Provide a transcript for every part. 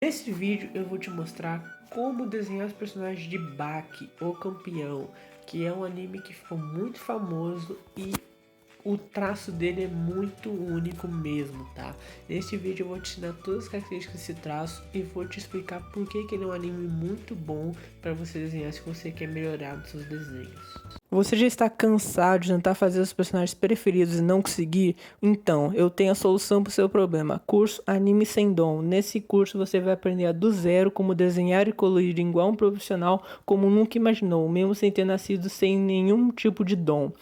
Nesse vídeo eu vou te mostrar como desenhar os personagens de Baki, o Campeão, que é um anime que ficou muito famoso e o traço dele é muito único mesmo, tá? Neste vídeo eu vou te ensinar todas as características desse traço e vou te explicar por que ele é um anime muito bom para você desenhar se você quer melhorar nos seus desenhos. Você já está cansado de tentar fazer os personagens preferidos e não conseguir? Então, eu tenho a solução para o seu problema. Curso Anime Sem Dom. Nesse curso você vai aprender do zero como desenhar e colorir igual um profissional como nunca imaginou, mesmo sem ter nascido sem nenhum tipo de dom.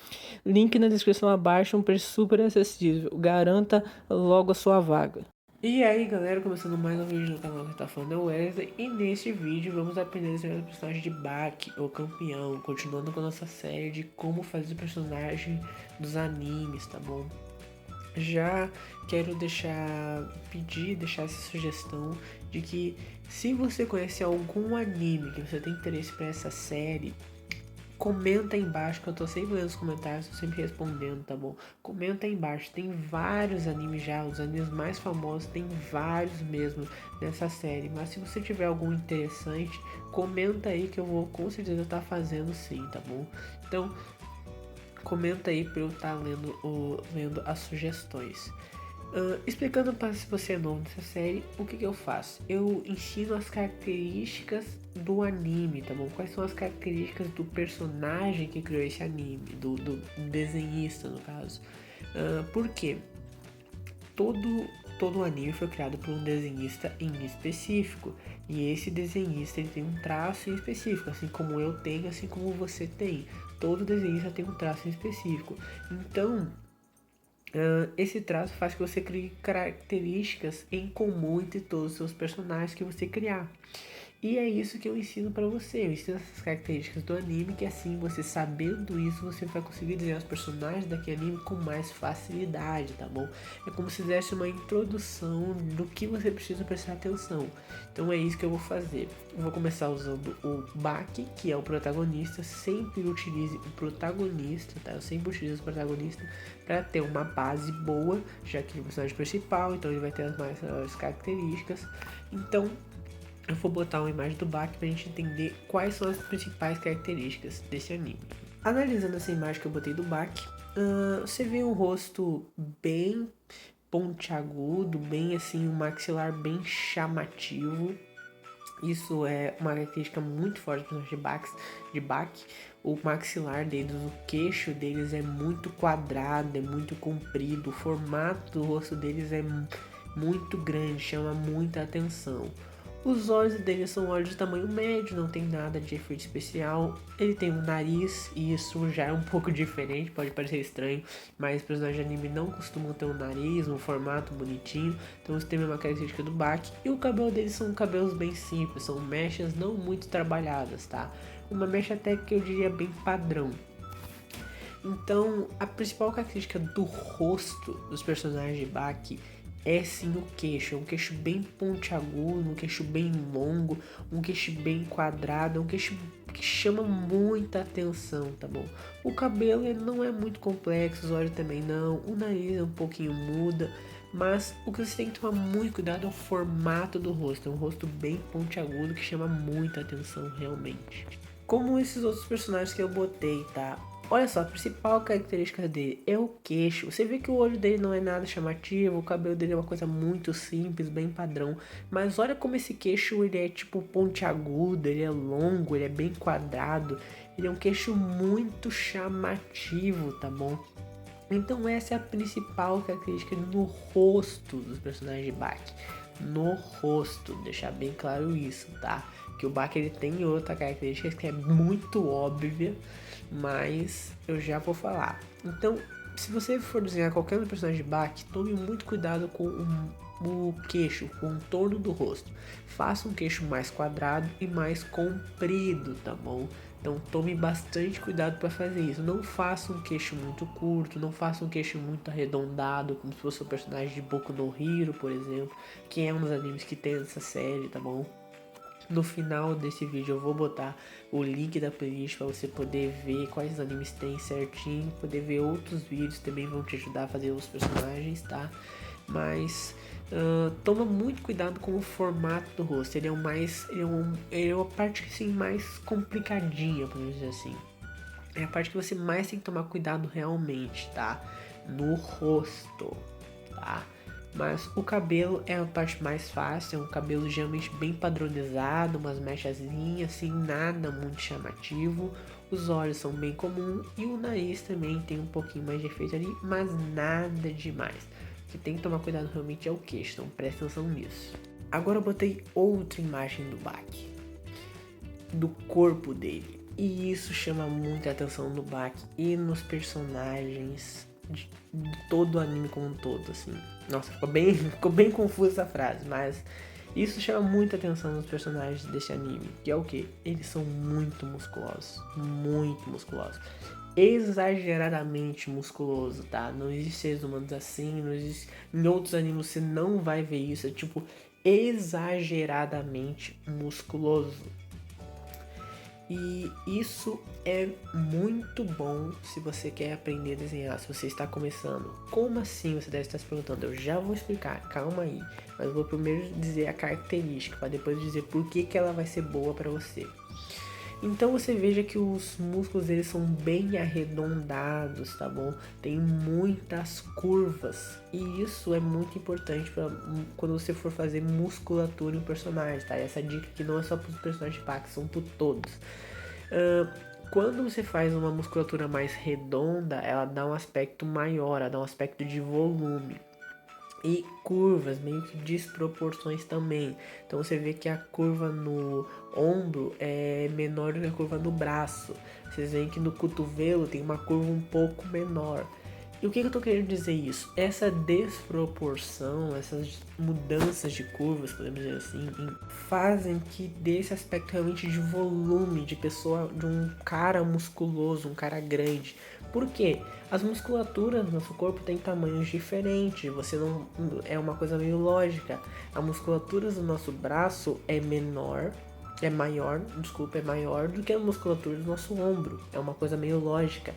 Link na descrição abaixo, um preço super acessível. Garanta logo a sua vaga. E aí galera, começando mais um vídeo no canal que tá falando é o Wesley. E neste vídeo vamos aprender a desenhar o personagem de Baki, o Campeão. Continuando com a nossa série de como fazer o personagem dos animes, tá bom? Já quero deixar essa sugestão de que se você conhece algum anime que você tem interesse para essa série, comenta aí embaixo, que eu tô sempre lendo os comentários, tô sempre respondendo, tá bom? Comenta aí embaixo, tem vários animes já, os animes mais famosos, tem vários mesmo nessa série. Mas se você tiver algum interessante, comenta aí que eu vou com certeza estar fazendo sim, tá bom? Então, comenta aí pra eu estar lendo as sugestões. Explicando para se você é novo nessa série, o que eu faço? Eu ensino as características do anime, tá bom? Quais são as características do personagem que criou esse anime, do desenhista no caso. Por quê? Todo anime foi criado por um desenhista em específico, e esse desenhista ele tem um traço em específico, assim como eu tenho, assim como você tem. Todo desenhista tem um traço em específico. Então, esse traço faz que você crie características em comum entre todos os seus personagens que você criar. E é isso que eu ensino pra você. Eu ensino essas características do anime, que assim, você sabendo isso, você vai conseguir desenhar os personagens daquele anime com mais facilidade, tá bom? É como se desse uma introdução do que você precisa prestar atenção. Então é isso que eu vou fazer. Eu vou começar usando o Baki, que é o protagonista. Sempre utilize o protagonista, tá? Eu sempre utilizo o protagonista para ter uma base boa, já que ele é o personagem principal, então ele vai ter as maiores características. Então, eu vou botar uma imagem do Baki pra gente entender quais são as principais características desse anime. Analisando essa imagem que eu botei do Baki, você vê um rosto bem pontiagudo, bem assim, um maxilar bem chamativo. Isso é uma característica muito forte dos personagens de Baki. O maxilar deles, o queixo deles é muito quadrado, é muito comprido. O formato do rosto deles é muito grande, chama muita atenção. Os olhos dele são olhos de tamanho médio, não tem nada de efeito especial. Ele tem um nariz, e isso já é um pouco diferente, pode parecer estranho, mas personagens de anime não costumam ter um nariz, um formato bonitinho, então isso tem uma característica do Baki. E o cabelo dele são cabelos bem simples, são mechas não muito trabalhadas, tá? Uma mecha até que eu diria bem padrão. Então, a principal característica do rosto dos personagens de Baki é sim o queixo. É um queixo bem pontiagudo, um queixo bem longo, um queixo bem quadrado, um queixo que chama muita atenção, tá bom? O cabelo ele não é muito complexo, os olhos também não, o nariz é um pouquinho muda, mas o que você tem que tomar muito cuidado é o formato do rosto. É um rosto bem pontiagudo que chama muita atenção realmente. Como esses outros personagens que eu botei, tá? Olha só, a principal característica dele é o queixo. Você vê que o olho dele não é nada chamativo, o cabelo dele é uma coisa muito simples, bem padrão. Mas olha como esse queixo ele é tipo pontiagudo, ele é longo, ele é bem quadrado. Ele é um queixo muito chamativo, tá bom? Então essa é a principal característica no rosto dos personagens de Baki. No rosto, deixar bem claro isso, tá? Que o Baki ele tem outra característica que é muito óbvia, mas eu já vou falar. Então, se você for desenhar qualquer personagem de Baki, tome muito cuidado com o queixo, o contorno do rosto. Faça um queixo mais quadrado e mais comprido, tá bom? Então tome bastante cuidado para fazer isso. Não faça um queixo muito curto, não faça um queixo muito arredondado, como se fosse o personagem de Boku no Hero, por exemplo, que é um dos animes que tem essa série, tá bom? No final desse vídeo eu vou botar o link da playlist para você poder ver quais animes tem certinho, poder ver outros vídeos também vão te ajudar a fazer os personagens, tá? mas toma muito cuidado com o formato do rosto. Ele é uma parte assim, mais complicadinha, podemos dizer assim. É a parte que você mais tem que tomar cuidado realmente, tá? No rosto, tá? Mas o cabelo é a parte mais fácil, é um cabelo geralmente bem padronizado, umas mechazinhas, assim, nada muito chamativo. Os olhos são bem comuns e o nariz também tem um pouquinho mais de efeito ali, mas nada demais. O que tem que tomar cuidado realmente é o queixo, então presta atenção nisso. Agora eu botei outra imagem do Baki, do corpo dele. E isso chama muita atenção no Baki e nos personagens de todo o anime como um todo, assim. Nossa, ficou bem confusa essa frase, mas isso chama muita atenção nos personagens desse anime, que é o que? Eles são muito musculosos, exageradamente musculoso, tá? Não existe seres humanos assim, não existe... Em outros animes você não vai ver isso, é tipo exageradamente musculoso. E isso é muito bom se você quer aprender a desenhar, se você está começando. Como assim? Você deve estar se perguntando. Eu já vou explicar, calma aí. Mas vou primeiro dizer a característica, para depois dizer por que ela vai ser boa para você. Então você veja que os músculos eles são bem arredondados, tá bom? Tem muitas curvas e isso é muito importante para quando você for fazer musculatura em personagem, tá? E essa dica aqui não é só para os personagens de Pax, são para todos. Quando você faz uma musculatura mais redonda, ela dá um aspecto maior, ela dá um aspecto de volume. E curvas, meio que desproporções também. Então você vê que a curva no ombro é menor do que a curva no braço. Vocês veem que no cotovelo tem uma curva um pouco menor. E o que eu tô querendo dizer isso? Essa desproporção, essas mudanças de curvas, podemos dizer assim, fazem que dê esse aspecto realmente de volume, de pessoa, de um cara musculoso, um cara grande. Por quê? As musculaturas do nosso corpo têm tamanhos diferentes, você não... é uma coisa meio lógica. A musculatura do nosso braço é maior do que a musculatura do nosso ombro. É uma coisa meio lógica.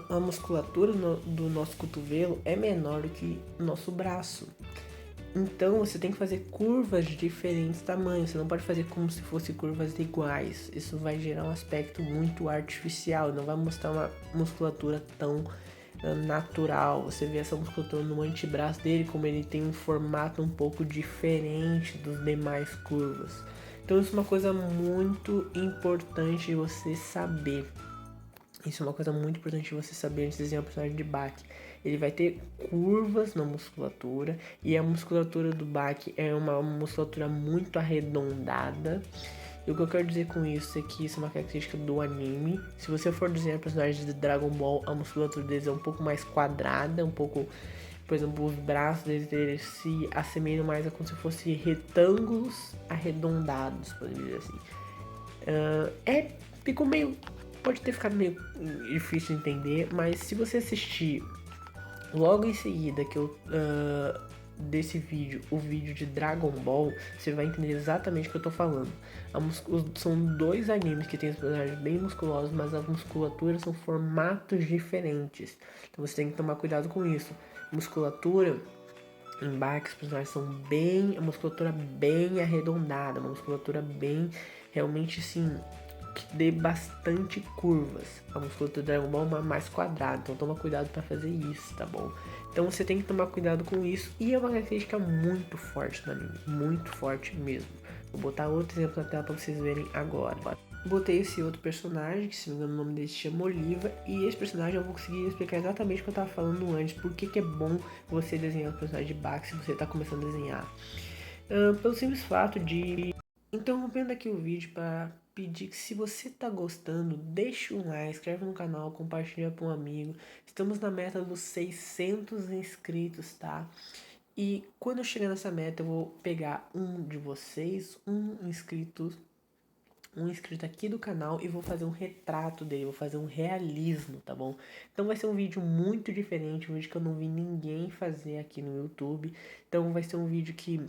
A musculatura do nosso cotovelo é menor do que o nosso braço. Então você tem que fazer curvas de diferentes tamanhos. Você não pode fazer como se fossem curvas iguais. Isso vai gerar um aspecto muito artificial. Não vai mostrar uma musculatura tão natural. Você vê essa musculatura no antebraço dele, como ele tem um formato um pouco diferente dos demais curvas. Então isso é uma coisa muito importante você saber. Isso é uma coisa muito importante você saber antes de desenhar o personagem de Baki. Ele vai ter curvas na musculatura e a musculatura do Baki é uma musculatura muito arredondada. E o que eu quero dizer com isso é que isso é uma característica do anime. Se você for desenhar personagens de Dragon Ball, a musculatura deles é um pouco mais quadrada, um pouco... Por exemplo, os braços deles se assemelham mais a como se fossem retângulos arredondados, podemos dizer assim. Ficou meio... Pode ter ficado meio difícil de entender, mas se você assistir logo em seguida que eu desse vídeo, o vídeo de Dragon Ball, você vai entender exatamente o que eu tô falando. São dois animes que tem os personagens bem musculosos, mas as musculaturas são formatos diferentes. Então você tem que tomar cuidado com isso. Musculatura em Baki, os personagens são bem... A musculatura bem arredondada, uma musculatura bem... Realmente, assim... que dê bastante curvas. A musculatura do Dragon Ball é mais quadrada, então toma cuidado para fazer isso, tá bom? Então você tem que tomar cuidado com isso e é uma característica muito forte no anime, muito forte mesmo. Vou botar outro exemplo na tela para vocês verem agora. Botei esse outro personagem, que se não me engano o nome dele se chama Oliva, e esse personagem eu vou conseguir explicar exatamente o que eu estava falando antes, por que é bom você desenhar o personagem de Baki se você está começando a desenhar. Pelo simples fato de... Interrompendo aqui o vídeo para pedir que se você tá gostando, deixa um like, inscreve no canal, compartilha para um amigo. Estamos na meta dos 600 inscritos, tá? E quando eu chegar nessa meta, eu vou pegar um de vocês, um inscrito aqui do canal e vou fazer um retrato dele, vou fazer um realismo, tá bom? Então vai ser um vídeo muito diferente, um vídeo que eu não vi ninguém fazer aqui no YouTube. Então vai ser um vídeo que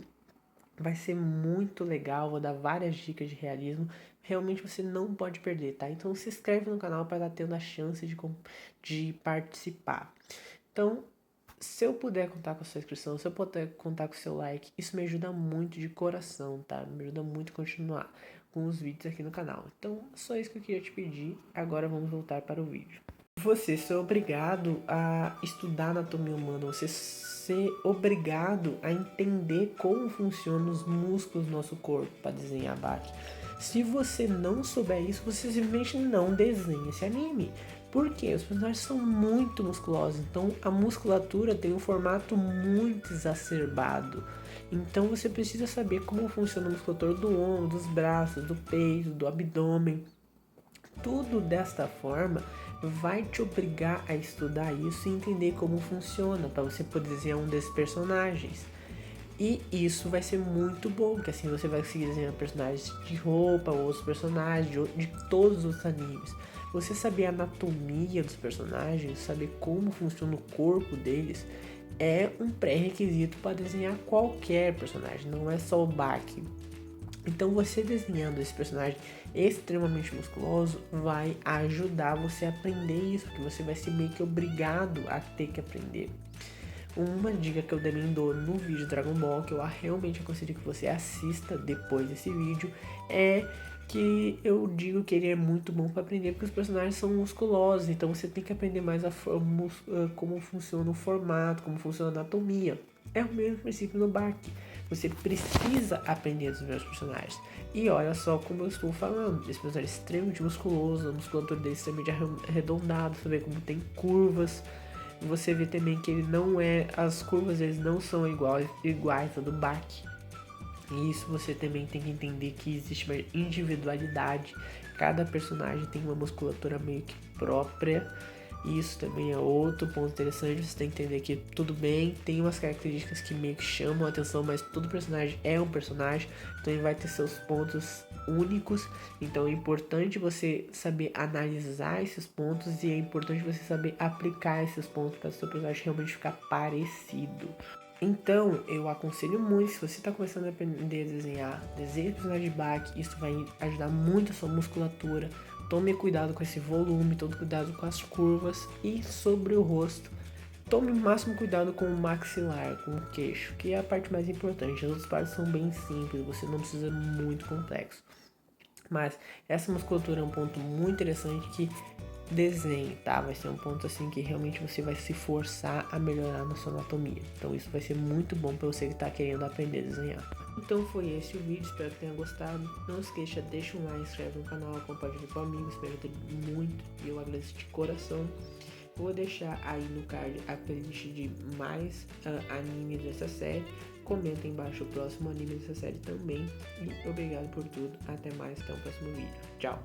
vai ser muito legal, vou dar várias dicas de realismo. Realmente você não pode perder, tá? Então se inscreve no canal para estar tendo a chance de participar. Então, Se eu puder contar com a sua inscrição, se eu puder contar com o seu like, isso me ajuda muito de coração, tá? Me ajuda muito a continuar com os vídeos aqui no canal. Então, só isso que eu queria te pedir. Agora vamos voltar para o vídeo. Você ser obrigado a estudar anatomia humana, você ser obrigado a entender como funcionam os músculos do nosso corpo para desenhar BAC. Se você não souber isso, você simplesmente não desenha esse anime. Por quê? Os personagens são muito musculosos, então a musculatura tem um formato muito exacerbado. Então você precisa saber como funciona a musculatura do ombro, dos braços, do peito, do abdômen. Tudo desta forma vai te obrigar a estudar isso e entender como funciona para você poder desenhar um desses personagens. E isso vai ser muito bom, porque assim você vai conseguir desenhar personagens de roupa, outros personagens, de todos os animes. Você saber a anatomia dos personagens, saber como funciona o corpo deles, é um pré-requisito para desenhar qualquer personagem, não é só o Baki. Então você desenhando esse personagem extremamente musculoso vai ajudar você a aprender isso, porque você vai ser meio que obrigado a ter que aprender. Uma dica que eu também dou no vídeo Dragon Ball, que eu realmente aconselho que você assista depois desse vídeo, é que eu digo que ele é muito bom para aprender porque os personagens são musculosos, então você tem que aprender mais como funciona o formato, como funciona a anatomia. É o mesmo princípio no Baki. Você precisa aprender dos meus personagens. E olha só como eu estou falando. Esse personagem é extremamente musculoso, a musculatura dele é extremamente arredondada, você vê como tem curvas. Você vê também que ele não é. As curvas eles não são iguais a do Baki. E isso você também tem que entender que existe uma individualidade. Cada personagem tem uma musculatura meio que própria. Isso também é outro ponto interessante. Você tem que entender que tudo bem, tem umas características que meio que chamam a atenção, mas todo personagem é um personagem, então ele vai ter seus pontos únicos. Então é importante você saber analisar esses pontos e é importante você saber aplicar esses pontos para o seu personagem realmente ficar parecido. Então, eu aconselho muito, se você está começando a aprender a desenhar, desenhe personagem de Baki, isso vai ajudar muito a sua musculatura. Tome cuidado com esse volume, tome cuidado com as curvas e sobre o rosto. Tome o máximo cuidado com o maxilar, com o queixo, que é a parte mais importante. As outras partes são bem simples, você não precisa muito complexo. Mas essa musculatura é um ponto muito interessante que desenhe, tá? Vai ser um ponto assim que realmente você vai se forçar a melhorar na sua anatomia. Então isso vai ser muito bom para você que está querendo aprender a desenhar. Então foi esse o vídeo, espero que tenha gostado. Não esqueça, deixa um like, inscreve no canal, compartilha com amigos, me ajuda muito e eu agradeço de coração. Vou deixar aí no card a playlist de mais animes dessa série. Comenta aí embaixo o próximo anime dessa série também. E obrigado por tudo. Até mais, até o próximo vídeo. Tchau!